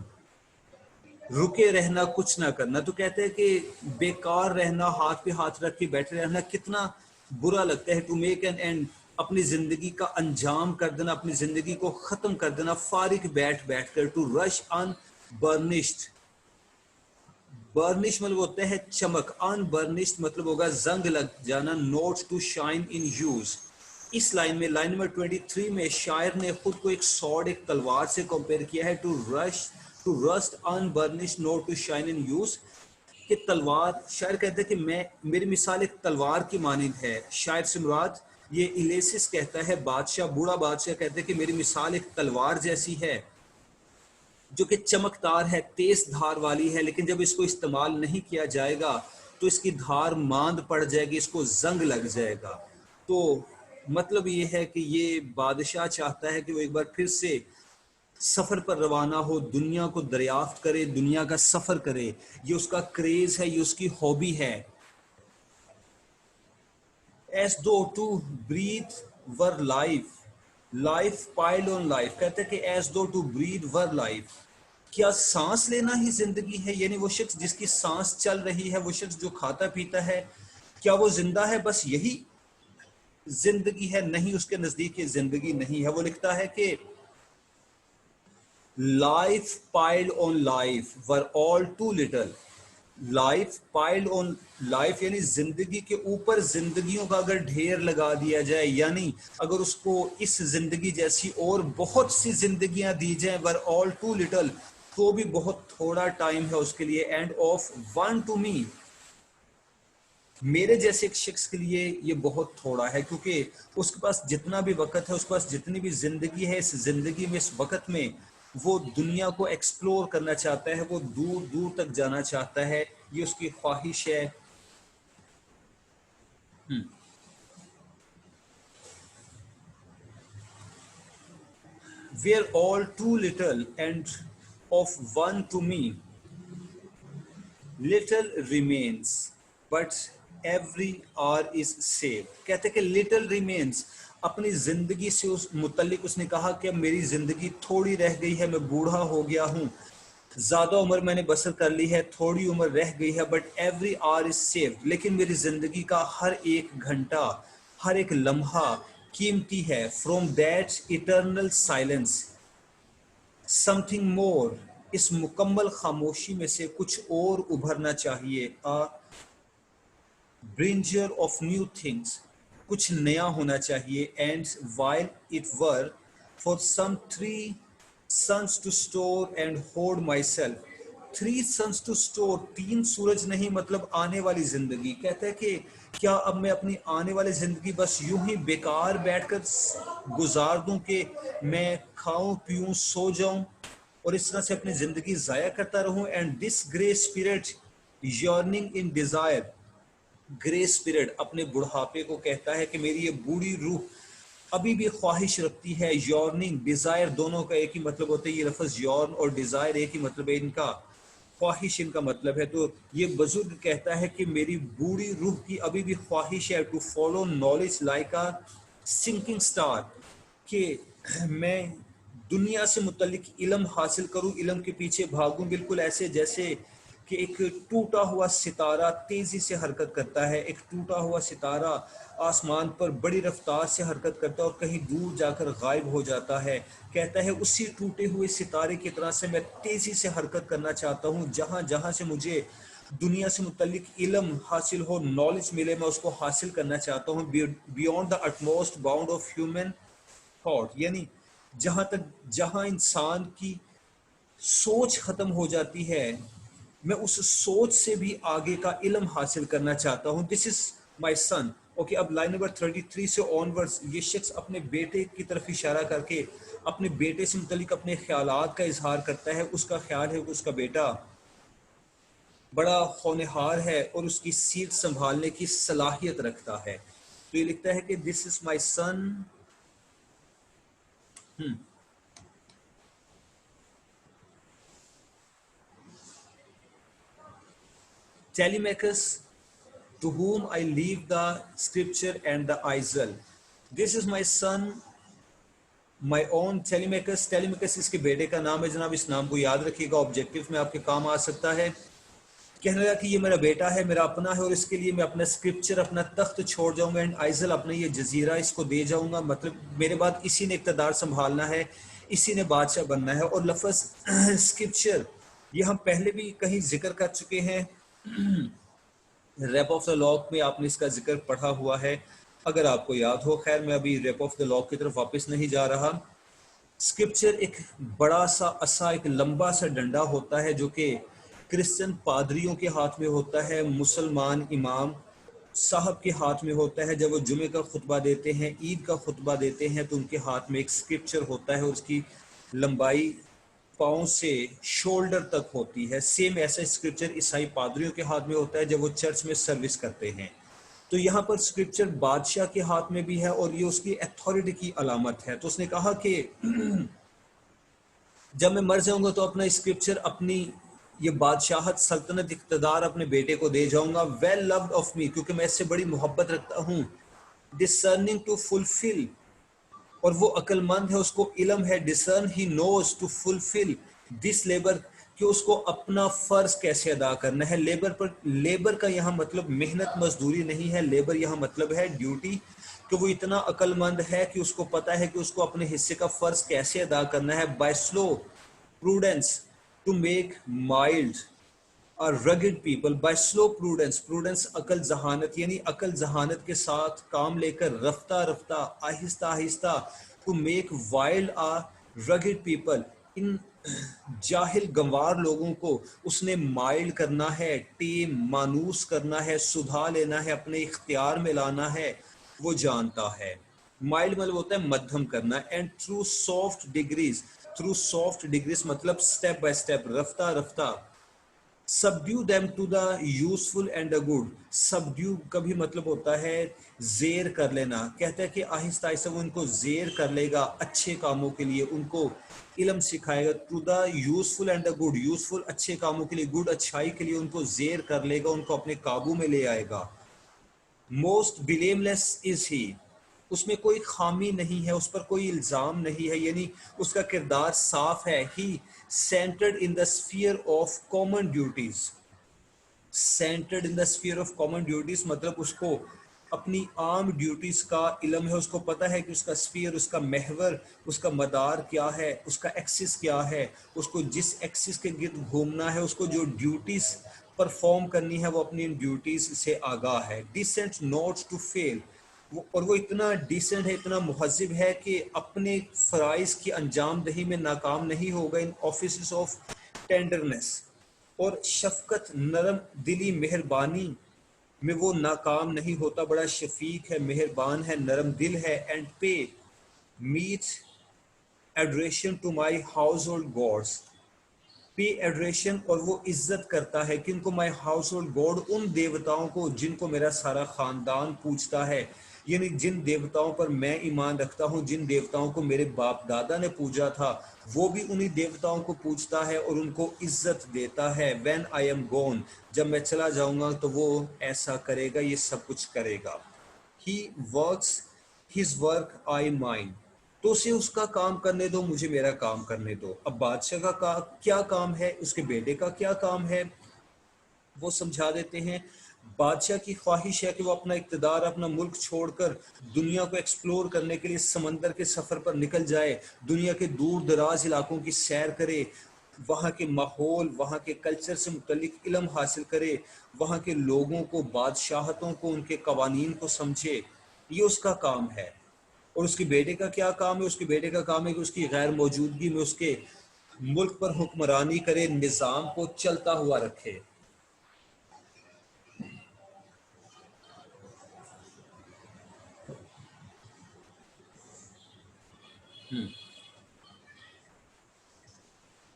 रुके रहना, कुछ ना करना। तो कहते हैं कि बेकार रहना, हाथ पे हाथ रख के बैठे रहना कितना बुरा लगता है। टू मेक एन एंड, अपनी जिंदगी का अंजाम कर देना, अपनी जिंदगी को खत्म कर देना फारिग बैठ बैठ कर। टू रश अनबर्निश्ड, बर्निश मतलब होता है चमक, अनबर्निश्ड मतलब होगा जंग लग जाना। Not to shine in use. इस लाइन में, लाइन नंबर 23 में शायर ने खुद को एक सॉर्ड, एक तलवार से कंपेयर किया है। To rust unburnished not to shine in use, कि तलवार, शायर कहते हैं कि मैं, मेरी मिसाल एक तलवार की मानिंद है। शायर से मुराद ये इलेसिस कहता है, बादशाह, बूढ़ा बादशाह कहते हैं कि मेरी मिसाल एक तलवार जैसी है जो कि चमकदार है, तेज धार वाली है, लेकिन जब इसको इस्तेमाल नहीं किया जाएगा तो इसकी धार मांद पड़ जाएगी, इसको जंग लग जाएगा। तो मतलब ये है कि ये बादशाह चाहता है कि वो एक बार फिर से सफर पर रवाना हो, दुनिया को दरियाफ्त करे, दुनिया का सफर करे। ये उसका क्रेज है, ये उसकी हॉबी है। As though to breathe were life, life piled on life. कहते हैं कि as though to breathe were life, क्या सांस लेना ही जिंदगी है? यानी वो शख्स जिसकी सांस चल रही है, वो शख्स जो खाता पीता है, क्या वो जिंदा है? बस यही जिंदगी है? नहीं, उसके नजदीक ये जिंदगी नहीं है। वो लिखता है कि life piled on life were all too little. Life piled on life यानी जिंदगी के ऊपर जिंदगियों का अगर ढेर लगा दिया जाए, यानी अगर उसको इस जिंदगी जैसी और बहुत सी जिंदगियां दी जाए, वर ऑल टू लिटल, तो भी बहुत थोड़ा टाइम है उसके लिए। And of one to me, मेरे जैसे एक शख्स के लिए ये बहुत थोड़ा है, क्योंकि उसके पास जितना भी वक्त है, उसके पास जितनी भी जिंदगी है, इस जिंदगी में, इस वक्त में वो दुनिया को एक्सप्लोर करना चाहता है, वो दूर दूर तक जाना चाहता है, ये उसकी ख्वाहिश है। We are all too little and of one to me, little remains but every hour is saved। कहते कि little remains, अपनी जिंदगी से उस मुतल्लिक उसने कहा कि अब मेरी जिंदगी थोड़ी रह गई है, मैं बूढ़ा हो गया हूँ, ज्यादा उम्र मैंने बसर कर ली है, थोड़ी उम्र रह गई है। But every hour is saved, लेकिन मेरी जिंदगी का हर एक घंटा, हर एक लम्हा कीमती है। From that eternal silence something more, इस मुकम्मल खामोशी में से कुछ और उभरना चाहिए। A bringer of new things, कुछ नया होना चाहिए। And vile it were for some three suns to store and hoard myself, three suns to store, तीन सूरज नहीं, मतलब आने वाली जिंदगी। कहते हैं कि क्या अब मैं अपनी आने वाली जिंदगी बस यूं ही बेकार बैठकर गुजार दूं कि मैं खाऊं पीऊं सो जाऊं? और इस तरह से अपनी जिंदगी जाया करता रहूं। And this grey spirit yearning in desire, grey spirit अपने बुढ़ापे को कहता है कि मेरी ये बूढ़ी रूह अभी भी ख्वाहिश रखती है। यॉर्निंग डिजायर दोनों का एक ही मतलब होता है, ये लफ्ज यॉर्न और डिजायर एक ही मतलब है इनका, ख्वाहिश इनका मतलब है। तो ये बुजुर्ग कहता है कि मेरी बूढ़ी रूह की अभी भी ख्वाहिश है to follow knowledge like a sinking star, कि मैं दुनिया से मुतल्लिक इल्म हासिल करूं, इल्म के पीछे भागूं, बिल्कुल ऐसे जैसे कि एक टूटा हुआ सितारा तेजी से हरकत करता है। एक टूटा हुआ सितारा आसमान पर बड़ी रफ्तार से हरकत करता है और कहीं दूर जाकर गायब हो जाता है। कहता है उसी टूटे हुए सितारे की तरह से मैं तेजी से हरकत करना चाहता हूँ, जहां जहां से मुझे दुनिया से मुतल्लिक इल्म हासिल हो, नॉलेज मिले, मैं उसको हासिल करना चाहता हूँ beyond the utmost bound of human thought, यानी जहां तक, जहां इंसान की सोच खत्म हो जाती है, मैं उस सोच से भी आगे का इल्म हासिल करना चाहता हूं। This is my son. Okay, अब लाइन नंबर 33 से ऑनवर्ड्स ये शख्स अपने बेटे की तरफ इशारा करके अपने बेटे से मुतलिक अपने ख्यालात का इजहार करता है। उसका ख्याल है कि उसका बेटा बड़ा होनहार है और उसकी सीट संभालने की सलाहियत रखता है। तो ये लिखता है कि this is my son, Telemachus, to whom I leave the scripture and the eisel. This is my son, my own Telemachus. Telemachus इसके बेटे का नाम है जनाब, इस नाम को याद रखिएगा, ऑब्जेक्टिव में आपके काम आ सकता है। कहने लगा कि ये मेरा बेटा है, मेरा अपना है, और इसके लिए मैं अपना स्क्रिप्चर, अपना तख्त छोड़ जाऊंगा, एंड आइजल, अपना ये जजीरा इसको दे जाऊंगा। मतलब मेरे बाद इसी ने इक़्तिदार संभालना है, इसी ने बादशाह बनना है। और लफ्ज़ स्क्रिप्चर ये हम पहले भी कहीं जिक्र कर चुके हैं, रैप ऑफ द लॉक में आपने इसका जिक्र पढ़ा हुआ है अगर आपको याद हो। खैर मैं अभी रैप ऑफ द लॉक की तरफ वापस नहीं जा रहा। स्क्रिप्चर एक बड़ा सा असा, एक लंबा सा डंडा होता है जो कि क्रिश्चियन पादरियों के हाथ में होता है, मुसलमान इमाम साहब के हाथ में होता है। जब वो जुमे का खुतबा देते हैं, ईद का खुतबा देते हैं, तो उनके हाथ में एक स्क्रिप्चर होता है और उसकी लंबाई पाँव से शोल्डर तक होती है। सेम ऐसा स्क्रिप्चर ईसाई पादरियों के हाथ में होता है जब वो चर्च में सर्विस करते हैं। तो यहाँ पर स्क्रिप्चर बादशाह के हाथ में भी है और ये उसकी अथॉरिटी की अलामत है। तो उसने कहा कि जब मैं मर जाऊंगा तो अपना स्क्रिप्चर, अपनी ये बादशाहत, सल्तनत, इक़्तिदार अपने बेटे को दे जाऊंगा। वेल लव्ड ऑफ मी, क्योंकि मैं इससे बड़ी मोहब्बत रखता हूँ। डिसर्निंग टू फुलफिल, और वो अक्लमंद है, उसको इल्म है। Discern, he knows to fulfil this labour, कि उसको अपना फर्ज कैसे अदा करना है। लेबर पर, लेबर का यहाँ मतलब मेहनत मजदूरी नहीं है, लेबर यहाँ मतलब है ड्यूटी। कि वो इतना अक्लमंद है कि उसको पता है कि उसको अपने हिस्से का फर्ज कैसे अदा करना है। By slow prudence to make mild और rugged people, by slow prudence, prudence अकल जहानत, यानी अकल जहानत के साथ काम लेकर रफ्ता रफ्ता, आहिस्ता आहिस्ता, to make wild a rugged people, इन जाहिल गंवार लोगों को उसने माइल्ड करना है, टेम मानूस करना है, सुधा लेना है, अपने इख्तियार में लाना है, वो जानता है। माइल्ड मतलब होता है मध्यम करना। And through soft degrees, through soft degrees मतलब स्टेप बाय स्टेप, रफ्ता रफ्ता। Subdue them to the useful and the good, subdue का भी मतलब होता है जेर कर लेना। कहता है कि आहिस्ता आहिस्ता वो उनको जेर कर लेगा अच्छे कामों के लिए, उनको इल्म सिखाएगा। To the useful and the good, useful अच्छे कामों के लिए, गुड अच्छाई के लिए उनको जेर कर लेगा, उनको अपने काबू में ले आएगा। मोस्ट ब्लेमलेस इज ही, उसमें कोई खामी नहीं है, उस पर कोई इल्जाम नहीं है, यानी उसका किरदार साफ है। He centred in the sphere of common duties, centred in the sphere of common duties मतलब उसको अपनी आम ड्यूटीज का इल्म है, उसको पता है कि उसका स्फीयर, उसका महवर, उसका मदार क्या है, उसका एक्सिस क्या है, उसको जिस एक्सिस के गिर्द घूमना है, उसको जो ड्यूटीज परफॉर्म करनी है, वो अपनी ड्यूटीज से आगाह है। डिसेंट नॉट टू फेल, और वो इतना डिसेंट है, इतना मुहज़्ज़िब है कि अपने फ़राइज़ की अंजाम दही में नाकाम नहीं होगा। इन ऑफिस ऑफ टेंडरनेस, और शफकत, नरम दिली, मेहरबानी में वो नाकाम नहीं होता। बड़ा शफीक है, मेहरबान है, नरम दिल है। And pay meet adoration to my household gods, pay adoration, और वो इज्जत करता है किनको, माई हाउस होल्ड गॉड, उन देवताओं को जिनको मेरा सारा खानदान पूजता है, यानी जिन देवताओं पर मैं ईमान रखता हूँ, जिन देवताओं को मेरे बाप दादा ने पूजा था, वो भी उन्हीं देवताओं को पूजता है और उनको इज्जत देता है। व्हेन आई एम गॉन, जब मैं चला जाऊंगा तो वो ऐसा करेगा, ये सब कुछ करेगा। He works his work I mine, तो उसे उसका काम करने दो, मुझे मेरा काम करने दो। अब बादशाह का क्या काम है, उसके बेटे का क्या काम है, वो समझा देते हैं। बादशाह की ख्वाहिश है कि वो अपना इक़्तिदार, अपना मुल्क छोड़कर दुनिया को एक्सप्लोर करने के लिए समंदर के सफ़र पर निकल जाए, दुनिया के दूर दराज इलाकों की सैर करे, वहाँ के माहौल, वहाँ के कल्चर से मुतल्लिक इल्म हासिल करे, वहाँ के लोगों को, बादशाहतों को, उनके कवानीन को समझे, ये उसका काम है। और उसके बेटे का क्या काम है, उसके बेटे का काम है कि उसकी गैर मौजूदगी में उसके मुल्क पर हुक्मरानी करे, निज़ाम को चलता हुआ रखे।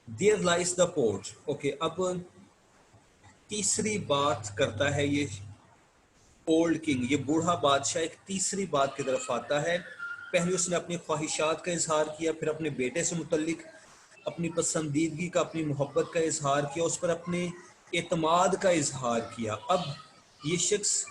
There lies the port. Okay, अब तीसरी बात करता है ये ओल्ड किंग, ये बूढ़ा बादशाह एक तीसरी बात की तरफ आता है। पहले उसने अपनी ख्वाहिशात का इजहार किया, फिर अपने बेटे से मुतल्लिक अपनी पसंदीदगी का, अपनी मोहब्बत का इजहार किया, उस पर अपने एतमाद का इजहार किया। अब ये शख्स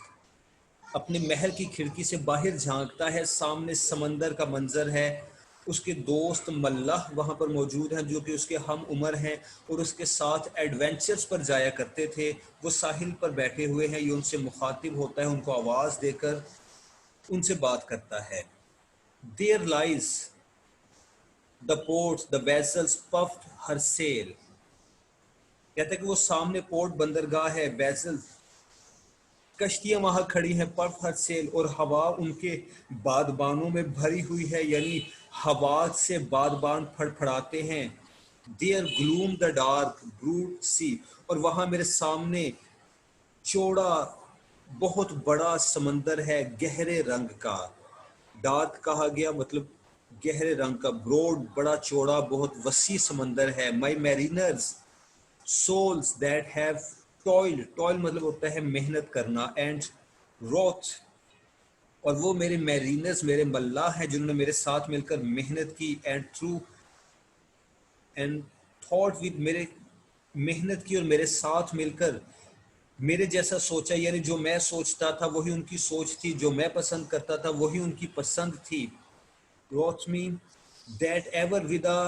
अपने महल की खिड़की से बाहर झांकता है, सामने समंदर का मंजर है, उसके दोस्त मल्लाह वहाँ पर मौजूद हैं जो कि उसके हम उम्र हैं और उसके साथ एडवेंचर्स पर जाया करते थे, वो साहिल पर बैठे हुए हैं। ये उनसे मुखातिब होता है, उनको आवाज़ देकर उनसे बात करता है। There lies the ports the vessels puffed her sail, कहते हैं कि वो सामने पोर्ट बंदरगाह है, वेसल कश्तियां वहां खड़ी हैं, पर हर सेल, और हवा उनके बादबानों में भरी हुई है, यानी हवा से बादबान फड़फड़ाते हैं। There gloom the dark broad sea, और वहां मेरे सामने चौड़ा बहुत बड़ा समंदर है, गहरे रंग का। डार्क कहा गया मतलब गहरे रंग का, ब्रॉड बड़ा चौड़ा बहुत वसी समंदर है। माई mariners souls that have toiled, toil मतलब होता है मेहनत करना, and wrought, और वो मेरे मैरिनर्स, मेरे मल्लाह हैं जिन्होंने मेरे साथ मिलकर मेहनत की, and through and thought with, मेरे मेहनत की और मेरे साथ मिलकर मेरे जैसा सोचा, यानी जो मैं सोचता था वही उनकी सोच थी, जो मैं पसंद करता था वही उनकी पसंद थी। wrought me that ever with a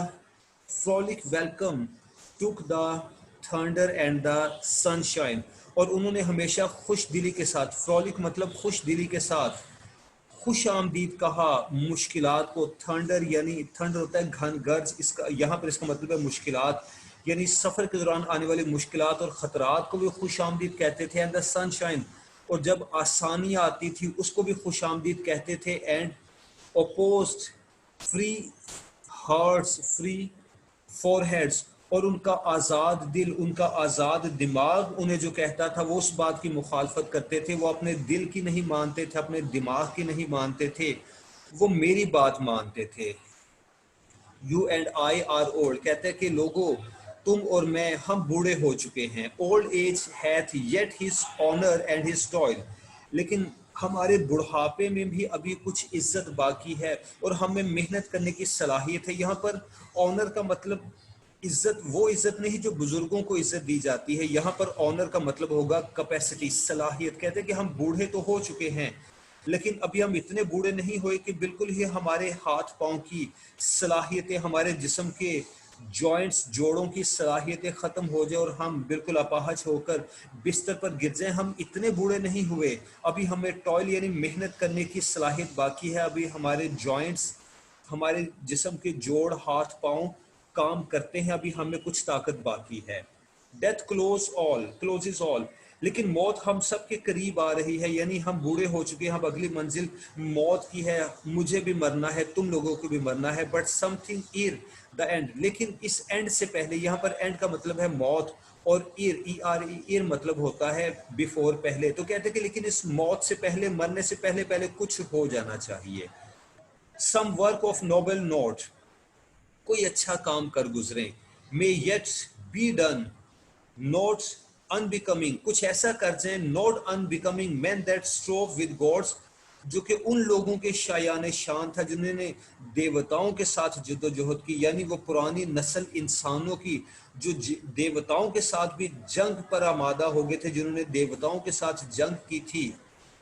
frolic welcome took the thunder and the sunshine, और उन्होंने हमेशा खुश दिली के साथ, फ्रॉलिक मतलब खुश दिली के साथ, खुश आमदीद कहा मुश्किलात को। थंडर यानी थंडर होता है घन गर्ज, इसका यहाँ पर इसका मतलब है मुश्किलात, यानी सफ़र के दौरान आने वाली मुश्किलात और ख़तरात को भी खुश आमदीद कहते थे। एंड द सनशाइन, और जब आसानियाँ आती थी उसको भी खुश आमदीद कहते थे। And opposed free hearts, free foreheads, और उनका आज़ाद दिल, उनका आज़ाद दिमाग उन्हें जो कहता था वो उस बात की मुखालफत करते थे। वो अपने दिल की नहीं मानते थे, अपने दिमाग की नहीं मानते थे, वो मेरी बात मानते थे। You and I R old, कहते हैं कि लोगों, तुम और मैं हम बूढ़े हो चुके हैं। Old age hath yet his honour and his toil, लेकिन हमारे बुढ़ापे में भी अभी कुछ इज्जत बाकी है और हमें मेहनत करने की सलाहियत है। यहाँ पर ऑनर का मतलब इज्जत, वो इज्जत नहीं जो बुजुर्गों को इज्जत दी जाती है, यहाँ पर ऑनर का मतलब होगा कैपेसिटी, सलाहियत। कहते हैं कि हम बूढ़े तो हो चुके हैं लेकिन अभी हम इतने बूढ़े नहीं हुए कि बिल्कुल ही हमारे हाथ पांव की सलाहियतें, हमारे जिस्म के जॉइंट्स, जोड़ों की सलाहियतें ख़त्म हो जाए और हम बिल्कुल अपाहज होकर बिस्तर पर गिर जाएं। हम इतने बूढ़े नहीं हुए, अभी हमें टॉयल यानी मेहनत करने की सलाहियत बाकी है। अभी हमारे जॉइंट्स, हमारे जिस्म के जोड़, हाथ पांव काम करते हैं, अभी हमें कुछ ताकत बाकी है। डेथ क्लोज इज ऑल, लेकिन मौत हम सब के करीब आ रही है, यानी हम बूढ़े हो चुके हैं, अब अगली मंजिल मौत की है। मुझे भी मरना है, तुम लोगों को भी मरना है, बट समथिंग ईर द एंड, लेकिन इस एंड से पहले, यहाँ पर एंड का मतलब है मौत, और ईर, ई आर ईर मतलब होता है बिफोर, पहले। तो कहते हैं कि लेकिन इस मौत से पहले, मरने से पहले पहले कुछ हो जाना चाहिए। Some work of noble note, कोई अच्छा काम कर गुजरें, may yet be done, not unbecoming, कुछ ऐसा कर जाए, not unbecoming men that strove with gods, जो कि उन लोगों के शायान शान था जिन्होंने देवताओं के साथ जद्दोजहद की, यानी वो पुरानी नस्ल इंसानों की जो देवताओं के साथ भी जंग पर आमादा हो गए थे, जिन्होंने देवताओं के साथ जंग की थी।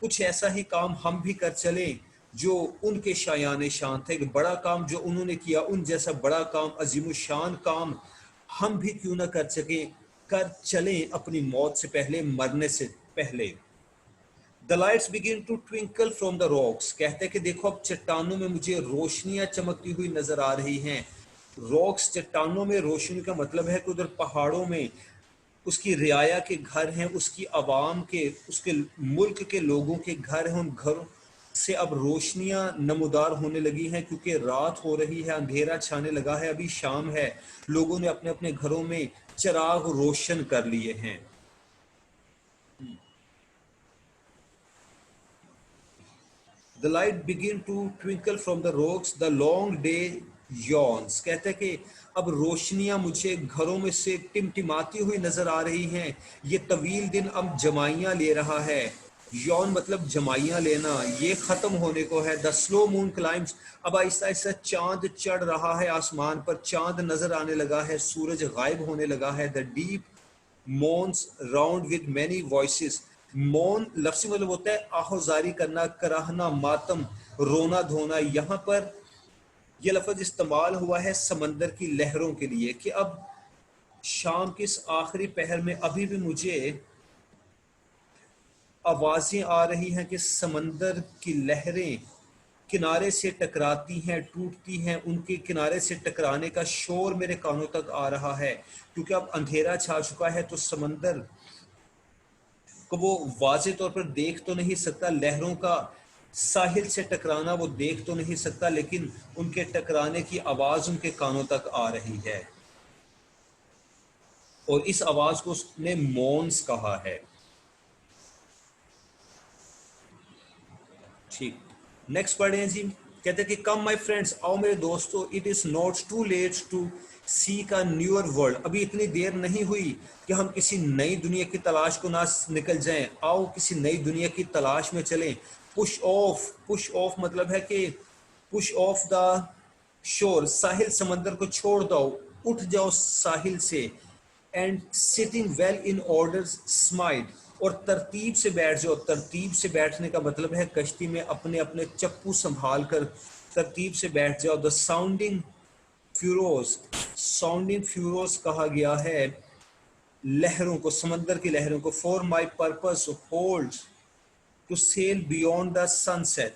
कुछ ऐसा ही काम हम भी कर चलें जो उनके शायान शान थे, एक बड़ा काम जो उन्होंने किया, उन जैसा बड़ा काम, अजीम शान काम हम भी क्यों ना कर सकें, कर चलें अपनी मौत से पहले, मरने से पहले। The lights begin to twinkle from the rocks, कहते हैं कि देखो अब चट्टानों में मुझे रोशनियां चमकती हुई नजर आ रही हैं। रॉक्स, चट्टानों में रोशनी का मतलब है कि उधर पहाड़ों में उसकी रियाया के घर हैं, उसकी आवाम के, उसके मुल्क के लोगों के घर हैं, उन घरों से अब रोशनियां नमूदार होने लगी हैं, क्योंकि रात हो रही है, अंधेरा छाने लगा है, अभी शाम है, लोगों ने अपने अपने घरों में चिराग रोशन कर लिए हैं। The light begin to twinkle from the rocks, the long day wanes, कहते हैं कि अब रोशनियां मुझे घरों में से टिमटिमाती हुई नजर आ रही हैं, ये तवील दिन अब जमाइयां ले रहा है। यौन मतलब जमाइयां लेना, ये खत्म होने को है। द स्लो मून क्लाइम्स, अब आहिस्ता आहिस्ता चांद चढ़ रहा है आसमान पर, चांद नजर आने लगा है, सूरज गायब होने लगा है। The deep moans round with many voices, moan लफ्ज़ी मतलब होता है आहोजारी करना, कराहना, मातम, रोना धोना। यहाँ पर यह लफ्ज़ इस्तेमाल हुआ है समंदर की लहरों के लिए कि अब शाम की इस आखिरी पहर में अभी भी मुझे आवाज़ें आ रही हैं कि समंदर की लहरें किनारे से टकराती हैं, टूटती हैं, उनके किनारे से टकराने का शोर मेरे कानों तक आ रहा है, क्योंकि अब अंधेरा छा चुका है, तो समंदर को वो वाज़े तौर पर देख तो नहीं सकता, लहरों का साहिल से टकराना वो देख तो नहीं सकता, लेकिन उनके टकराने की आवाज़ उनके कानों तक आ रही है, और इस आवाज़ को उसने मौन्स कहा है। ठीक, नेक्स्ट पढ़े हैं जी। कहते हैं कि कम माय फ्रेंड्स, आओ मेरे दोस्तों, it is not too late to seek a newer world, अभी इतनी देर नहीं हुई कि हम किसी नई दुनिया की तलाश को ना निकल जाएं, आओ किसी नई दुनिया की तलाश में चलें। पुश ऑफ मतलब है कि पुश ऑफ द शोर, साहिल समंदर को छोड़ दो, उठ जाओ साहिल से। And sitting well in order smile, और तरतीब से बैठ जाओ। तरतीब से बैठने का मतलब है कश्ती में अपने अपने चप्पू संभाल कर तरतीब से बैठ जाओ। द साउंडिंग फ्यूरोस कहा गया है लहरों को, समंदर की लहरों को। For my purpose hold to sail beyond the sunset,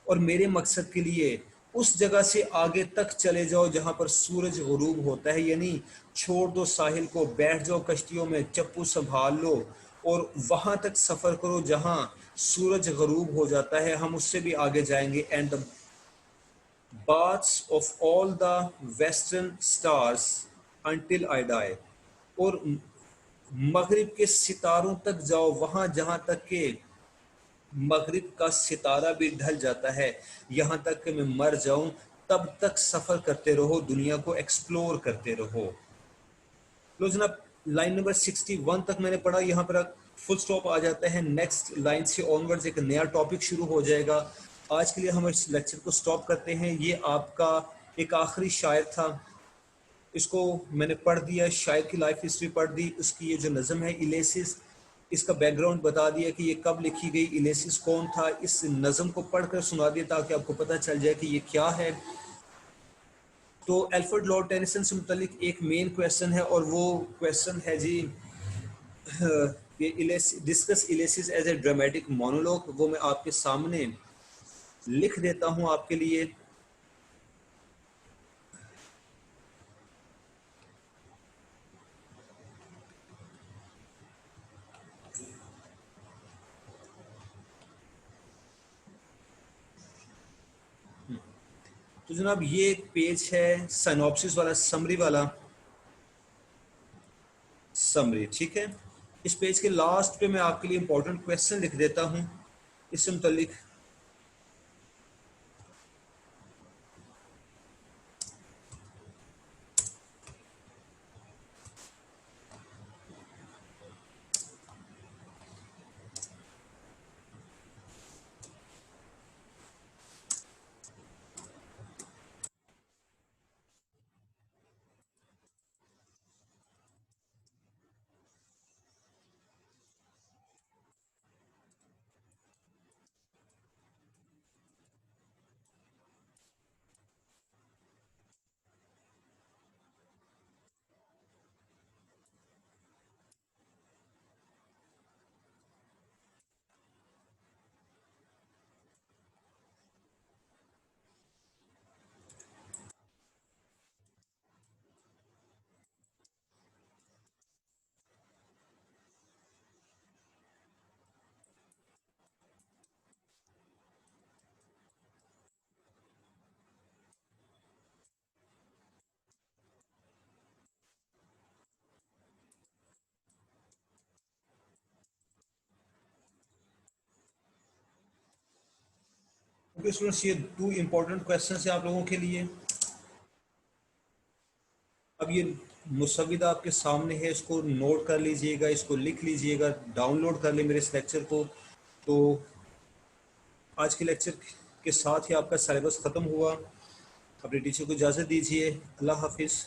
और मेरे मकसद के लिए उस जगह से आगे तक चले जाओ जहां पर सूरज गुरूब होता है, यानी छोड़ दो साहिल को, बैठ जाओ कश्तियों में, चप्पू संभाल लो और वहां तक सफर करो जहां सूरज गुरूब हो जाता है, हम उससे भी आगे जाएंगे। And the baths of all the western stars until I die, और मगरिब के सितारों तक जाओ, वहां जहां तक के मगरिब का सितारा भी ढल जाता है, यहाँ तक कि मैं मर जाऊं, तब तक सफर करते रहो, दुनिया को एक्सप्लोर करते रहो। लो जनाब, लाइन नंबर 61 तक मैंने पढ़ा, यहाँ पर फुल स्टॉप आ जाता है। नेक्स्ट लाइन से ऑनवर्ड्स एक नया टॉपिक शुरू हो जाएगा। आज के लिए हम इस लेक्चर को स्टॉप करते हैं। ये आपका एक आखिरी शायर था, इसको मैंने पढ़ दिया, शायर की लाइफ हिस्ट्री पढ़ दी, उसकी ये जो नज़म है इलेसिस, इसका बैकग्राउंड बता दिया कि ये कब लिखी गई, इलेसिस कौन था, इस नज़म को पढ़कर सुना दिया ताकि आपको पता चल जाए कि ये क्या है। तो एल्फ्रेड लॉर्ड टेनिसन से मुतलिक एक मेन क्वेश्चन है, और वो क्वेश्चन है जी ये discuss Ulysses as a dramatic monologue, वो मैं आपके सामने लिख देता हूँ आपके लिए। तो जनाब ये एक पेज है साइनॉप्सिस वाला, समरी वाला, समरी, ठीक है। इस पेज के लास्ट पे मैं आपके लिए इंपॉर्टेंट क्वेश्चन लिख देता हूं इससे मुतल्लिक। ओके स्टूडेंट्स, ये 2 इम्पोर्टेंट क्वेश्चन है आप लोगों के लिए। अब ये मुसव्विदा आपके सामने है, इसको नोट कर लीजिएगा, इसको लिख लीजिएगा, डाउनलोड कर ले मेरे इस लेक्चर को। तो आज के लेक्चर के साथ ही आपका सिलेबस ख़त्म हुआ। अपने टीचर को इजाज़त दीजिए। अल्लाह हाफिज़।